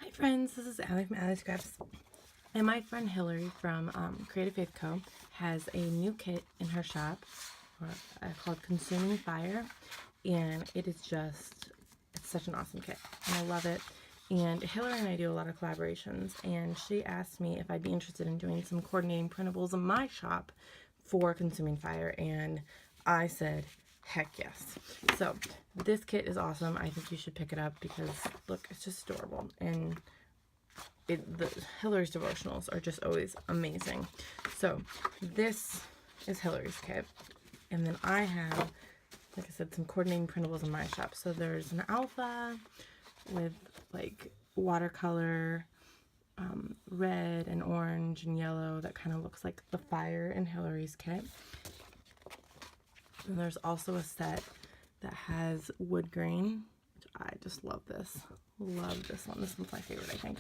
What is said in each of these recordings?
Hi friends, this is Allie from Allie Scraps, and my friend Hillary from Creative Faith Co. has a new kit in her shop called Consuming Fire, and it's such an awesome kit, and I love it. And Hillary and I do a lot of collaborations, and she asked me if I'd be interested in doing some coordinating printables in my shop for Consuming Fire, and I said, heck yes. So this kit is awesome. I think you should pick it up because look, it's just adorable, and the Hillary's devotionals are just always amazing. So this is Hillary's kit, and then I have, like I said, some coordinating printables in my shop. So there's an alpha with like watercolor, red and orange and yellow that kind of looks like the fire in Hillary's kit. And there's also a set that has wood grain, which I just love this. Love this one. This one's my favorite, I think.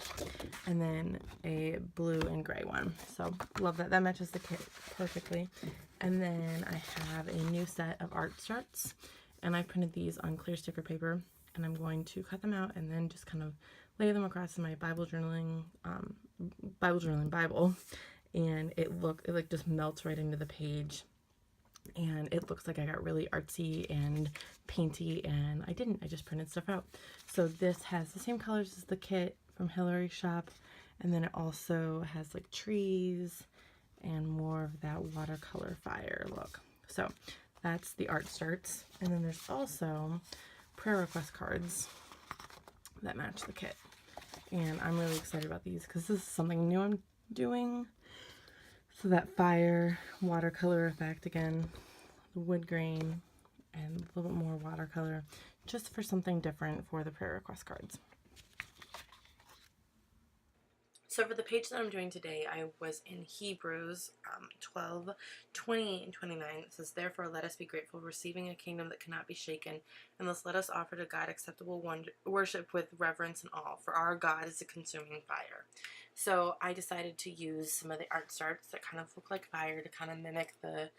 And then a blue and gray one. So love that. That matches the kit perfectly. And then I have a new set of art starts. And I printed these on clear sticker paper. And I'm going to cut them out and then just kind of lay them across in my Bible journaling Bible. And it like just melts right into the page. And it looks like I got really artsy and painty, and I didn't. I just printed stuff out. So this has the same colors as the kit from Hillary's shop, and then it also has like trees and more of that watercolor fire look. So that's the art starts. And then there's also prayer request cards that match the kit. And I'm really excited about these because this is something new I'm doing. So that fire, watercolor effect again, the wood grain, and a little bit more watercolor, just for something different for the prayer request cards. So for the page that I'm doing today, I was in Hebrews 12, 28 and 29. It says, "Therefore let us be grateful, receiving a kingdom that cannot be shaken, and thus let us offer to God acceptable worship with reverence and awe, for our God is a consuming fire." So I decided to use some of the art starts that kind of look like fire to kind of mimic the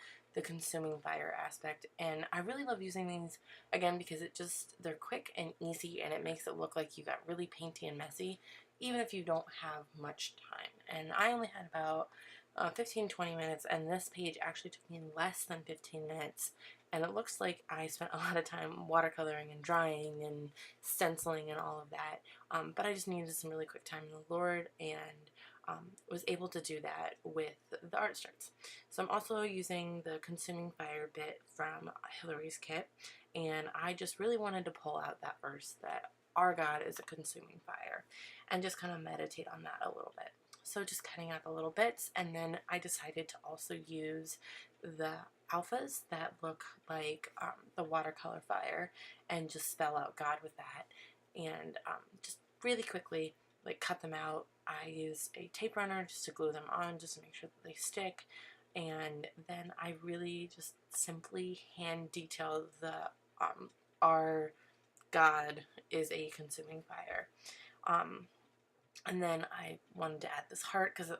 consuming fire aspect. And I really love using these, again, because they're quick and easy, and it makes it look like you got really painty and messy, even if you don't have much time. And I only had about 15-20 minutes, and this page actually took me less than 15 minutes, and it looks like I spent a lot of time watercoloring and drying and stenciling and all of that, but I just needed some really quick time in the Lord, and was able to do that with the art starts. So I'm also using the Consuming Fire bit from Hillary's kit, and I just really wanted to pull out that verse that our God is a consuming fire, and just kind of meditate on that a little bit. So just cutting out the little bits, and then I decided to also use the alphas that look like the watercolor fire, and just spell out God with that, and just really quickly like cut them out. I use a tape runner just to glue them on, just to make sure that they stick, and then I really just simply hand detail the our God is a consuming fire. And then I wanted to add this heart because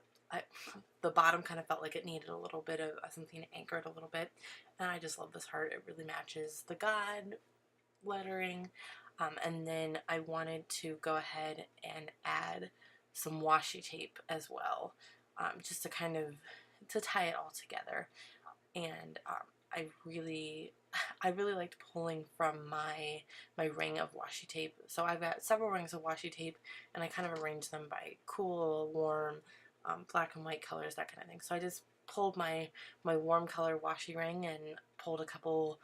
the bottom kind of felt like it needed a little bit of something to anchor it a little bit. And I just love this heart. It really matches the God lettering. And then I wanted to go ahead and add some washi tape as well, just to kind of to tie it all together. And I really liked pulling from my ring of washi tape. So I've got several rings of washi tape, and I kind of arranged them by cool, warm, black and white colors, that kind of thing. So I just pulled my warm color washi ring and pulled a couple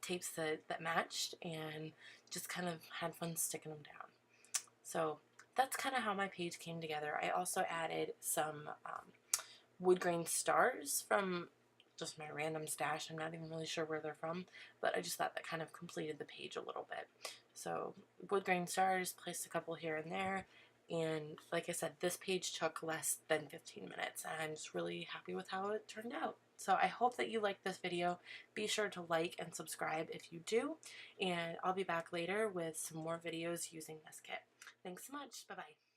tapes that matched, and just kind of had fun sticking them down. So that's kind of how my page came together. I also added some wood grain stars from just my random stash. I'm not even really sure where they're from, but I just thought that kind of completed the page a little bit. So wood grain stars, placed a couple here and there, and like I said, this page took less than 15 minutes, and I'm just really happy with how it turned out. So I hope that you liked this video. Be sure to like and subscribe if you do, and I'll be back later with some more videos using this kit. Thanks so much. Bye-bye.